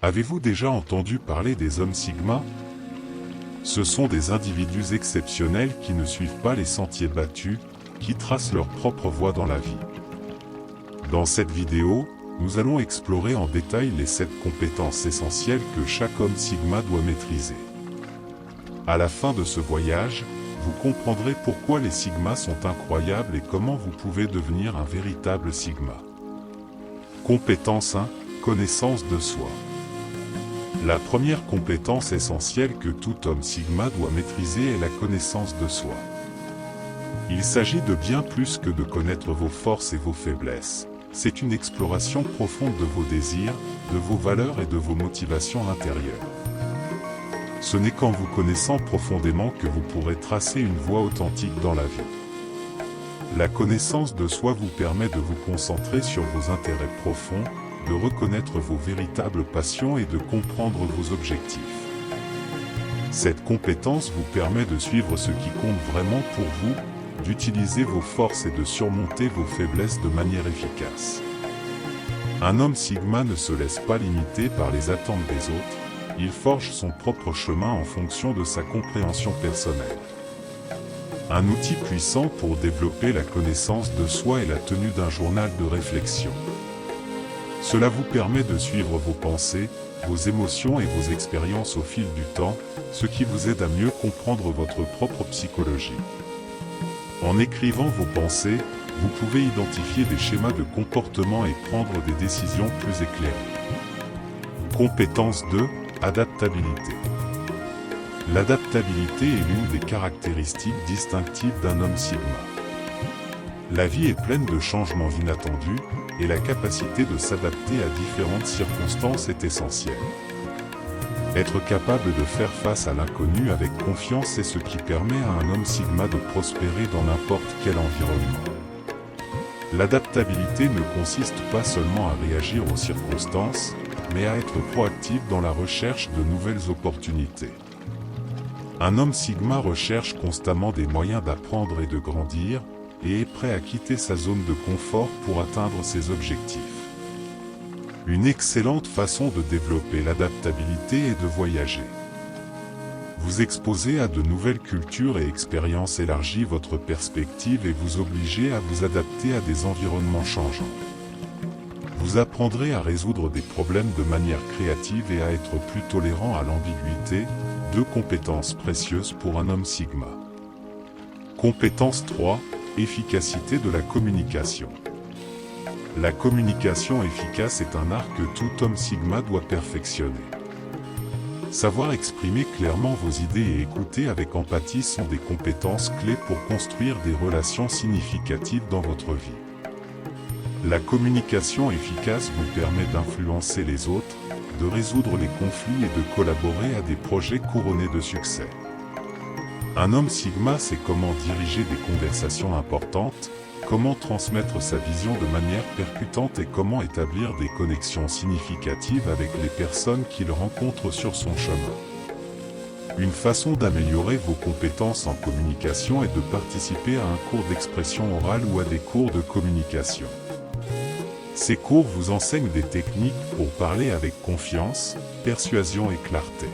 Avez-vous déjà entendu parler des hommes Sigma? Ce sont des individus exceptionnels qui ne suivent pas les sentiers battus, qui tracent leur propre voie dans la vie. Dans cette vidéo, nous allons explorer en détail les 7 compétences essentielles que chaque homme Sigma doit maîtriser. À la fin de ce voyage, vous comprendrez pourquoi les Sigma sont incroyables et comment vous pouvez devenir un véritable Sigma. Compétence 1. Connaissance de soi. La première compétence essentielle que tout homme Sigma doit maîtriser est la connaissance de soi. Il s'agit de bien plus que de connaître vos forces et vos faiblesses. C'est une exploration profonde de vos désirs, de vos valeurs et de vos motivations intérieures. Ce n'est qu'en vous connaissant profondément que vous pourrez tracer une voie authentique dans la vie. La connaissance de soi vous permet de vous concentrer sur vos intérêts profonds, de reconnaître vos véritables passions et de comprendre vos objectifs. Cette compétence vous permet de suivre ce qui compte vraiment pour vous, d'utiliser vos forces et de surmonter vos faiblesses de manière efficace. Un homme Sigma ne se laisse pas limiter par les attentes des autres, il forge son propre chemin en fonction de sa compréhension personnelle. Un outil puissant pour développer la connaissance de soi est la tenue d'un journal de réflexion. Cela vous permet de suivre vos pensées, vos émotions et vos expériences au fil du temps, ce qui vous aide à mieux comprendre votre propre psychologie. En écrivant vos pensées, vous pouvez identifier des schémas de comportement et prendre des décisions plus éclairées. Compétence 2. Adaptabilité. L'adaptabilité est l'une des caractéristiques distinctives d'un homme Sigma. La vie est pleine de changements inattendus, et la capacité de s'adapter à différentes circonstances est essentielle. Être capable de faire face à l'inconnu avec confiance est ce qui permet à un homme Sigma de prospérer dans n'importe quel environnement. L'adaptabilité ne consiste pas seulement à réagir aux circonstances, mais à être proactif dans la recherche de nouvelles opportunités. Un homme Sigma recherche constamment des moyens d'apprendre et de grandir, et est prêt à quitter sa zone de confort pour atteindre ses objectifs. Une excellente façon de développer l'adaptabilité est de voyager. Vous exposer à de nouvelles cultures et expériences élargit votre perspective et vous obligez à vous adapter à des environnements changeants. Vous apprendrez à résoudre des problèmes de manière créative et à être plus tolérant à l'ambiguïté, 2 compétences précieuses pour un homme Sigma. Compétence 3. Efficacité de la communication. La communication efficace est un art que tout homme Sigma doit perfectionner. Savoir exprimer clairement vos idées et écouter avec empathie sont des compétences clés pour construire des relations significatives dans votre vie. La communication efficace vous permet d'influencer les autres, de résoudre les conflits et de collaborer à des projets couronnés de succès. Un homme Sigma sait comment diriger des conversations importantes, comment transmettre sa vision de manière percutante et comment établir des connexions significatives avec les personnes qu'il rencontre sur son chemin. Une façon d'améliorer vos compétences en communication est de participer à un cours d'expression orale ou à des cours de communication. Ces cours vous enseignent des techniques pour parler avec confiance, persuasion et clarté.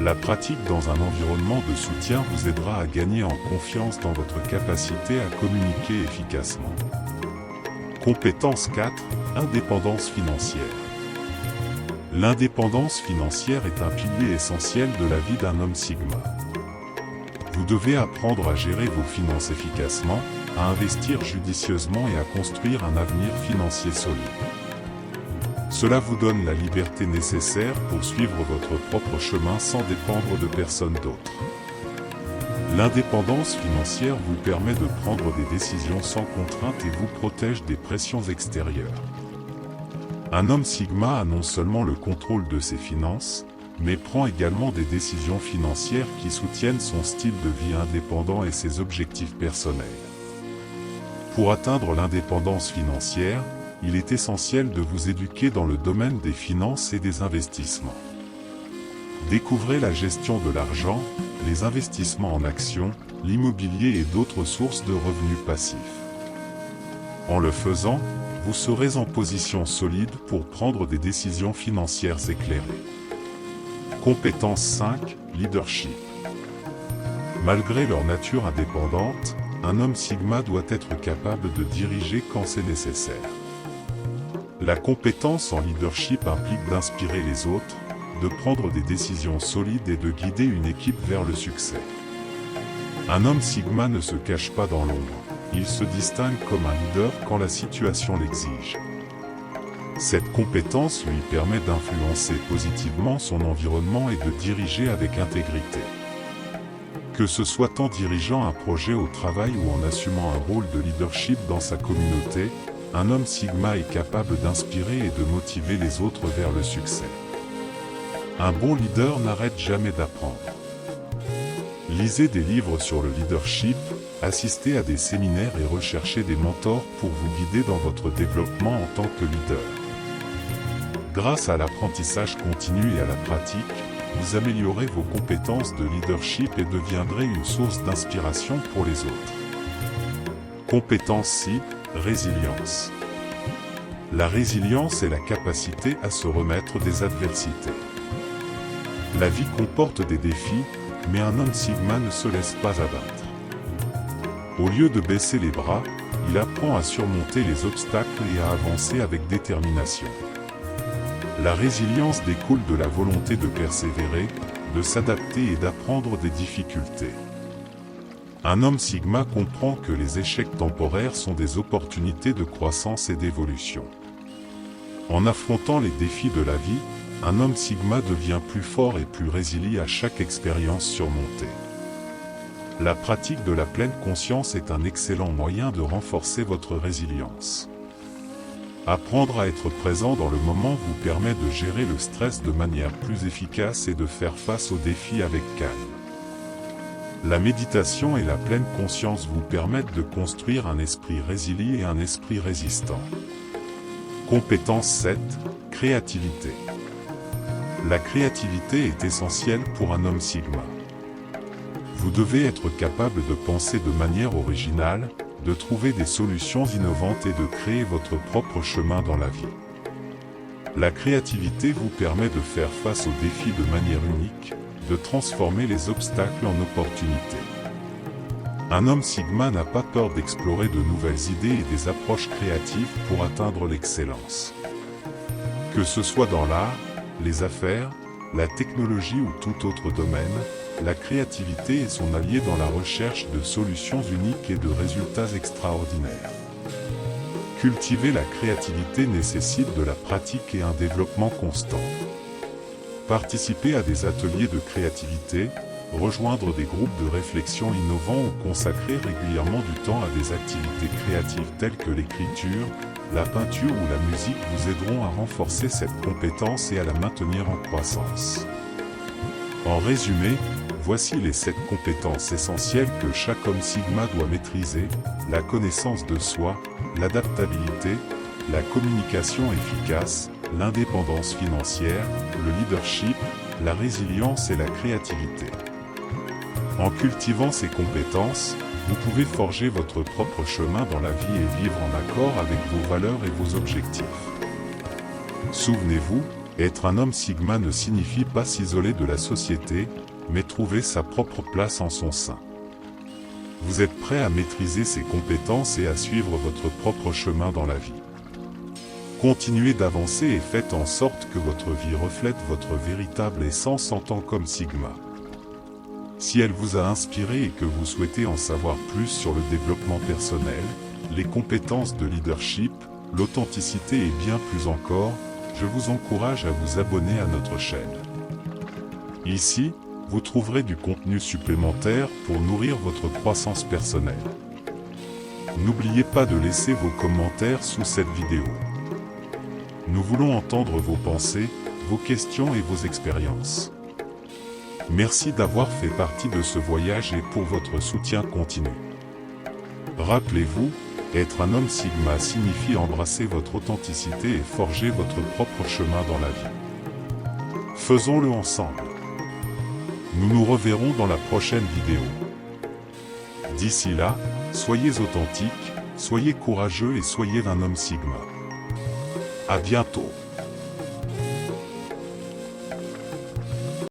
La pratique dans un environnement de soutien vous aidera à gagner en confiance dans votre capacité à communiquer efficacement. Compétence 4. Indépendance financière. L'indépendance financière est un pilier essentiel de la vie d'un homme Sigma. Vous devez apprendre à gérer vos finances efficacement, à investir judicieusement et à construire un avenir financier solide. Cela vous donne la liberté nécessaire pour suivre votre propre chemin sans dépendre de personne d'autre. L'indépendance financière vous permet de prendre des décisions sans contrainte et vous protège des pressions extérieures. Un homme Sigma a non seulement le contrôle de ses finances, mais prend également des décisions financières qui soutiennent son style de vie indépendant et ses objectifs personnels. Pour atteindre l'indépendance financière, il est essentiel de vous éduquer dans le domaine des finances et des investissements. Découvrez la gestion de l'argent, les investissements en actions, l'immobilier et d'autres sources de revenus passifs. En le faisant, vous serez en position solide pour prendre des décisions financières éclairées. Compétence 5, leadership. Malgré leur nature indépendante, un homme Sigma doit être capable de diriger quand c'est nécessaire. La compétence en leadership implique d'inspirer les autres, de prendre des décisions solides et de guider une équipe vers le succès. Un homme Sigma ne se cache pas dans l'ombre, il se distingue comme un leader quand la situation l'exige. Cette compétence lui permet d'influencer positivement son environnement et de diriger avec intégrité. Que ce soit en dirigeant un projet au travail ou en assumant un rôle de leadership dans sa communauté, un homme Sigma est capable d'inspirer et de motiver les autres vers le succès. Un bon leader n'arrête jamais d'apprendre. Lisez des livres sur le leadership, assistez à des séminaires et recherchez des mentors pour vous guider dans votre développement en tant que leader. Grâce à l'apprentissage continu et à la pratique, vous améliorez vos compétences de leadership et deviendrez une source d'inspiration pour les autres. Compétence 6, résilience. La résilience est la capacité à se remettre des adversités. La vie comporte des défis, mais un homme Sigma ne se laisse pas abattre. Au lieu de baisser les bras, il apprend à surmonter les obstacles et à avancer avec détermination. La résilience découle de la volonté de persévérer, de s'adapter et d'apprendre des difficultés. Un homme Sigma comprend que les échecs temporaires sont des opportunités de croissance et d'évolution. En affrontant les défis de la vie, un homme Sigma devient plus fort et plus résilient à chaque expérience surmontée. La pratique de la pleine conscience est un excellent moyen de renforcer votre résilience. Apprendre à être présent dans le moment vous permet de gérer le stress de manière plus efficace et de faire face aux défis avec calme. La méditation et la pleine conscience vous permettent de construire un esprit résilient et un esprit résistant. Compétence 7, créativité. La créativité est essentielle pour un homme Sigma. Vous devez être capable de penser de manière originale, de trouver des solutions innovantes et de créer votre propre chemin dans la vie. La créativité vous permet de faire face aux défis de manière unique, de transformer les obstacles en opportunités. Un homme Sigma n'a pas peur d'explorer de nouvelles idées et des approches créatives pour atteindre l'excellence. Que ce soit dans l'art, les affaires, la technologie ou tout autre domaine, la créativité est son allié dans la recherche de solutions uniques et de résultats extraordinaires. Cultiver la créativité nécessite de la pratique et un développement constant. Participer à des ateliers de créativité, rejoindre des groupes de réflexion innovants ou consacrer régulièrement du temps à des activités créatives telles que l'écriture, la peinture ou la musique vous aideront à renforcer cette compétence et à la maintenir en croissance. En résumé, voici les 7 compétences essentielles que chaque homme Sigma doit maîtriser: la connaissance de soi, l'adaptabilité, la communication efficace, l'indépendance financière, le leadership, la résilience et la créativité. En cultivant ces compétences, vous pouvez forger votre propre chemin dans la vie et vivre en accord avec vos valeurs et vos objectifs. Souvenez-vous, être un homme Sigma ne signifie pas s'isoler de la société, mais trouver sa propre place en son sein. Vous êtes prêt à maîtriser ces compétences et à suivre votre propre chemin dans la vie. Continuez d'avancer et faites en sorte que votre vie reflète votre véritable essence en tant qu'homme Sigma. Si elle vous a inspiré et que vous souhaitez en savoir plus sur le développement personnel, les compétences de leadership, l'authenticité et bien plus encore, je vous encourage à vous abonner à notre chaîne. Ici, vous trouverez du contenu supplémentaire pour nourrir votre croissance personnelle. N'oubliez pas de laisser vos commentaires sous cette vidéo. Nous voulons entendre vos pensées, vos questions et vos expériences. Merci d'avoir fait partie de ce voyage et pour votre soutien continu. Rappelez-vous, être un homme Sigma signifie embrasser votre authenticité et forger votre propre chemin dans la vie. Faisons-le ensemble. Nous nous reverrons dans la prochaine vidéo. D'ici là, soyez authentiques, soyez courageux et soyez un homme Sigma. À bientôt.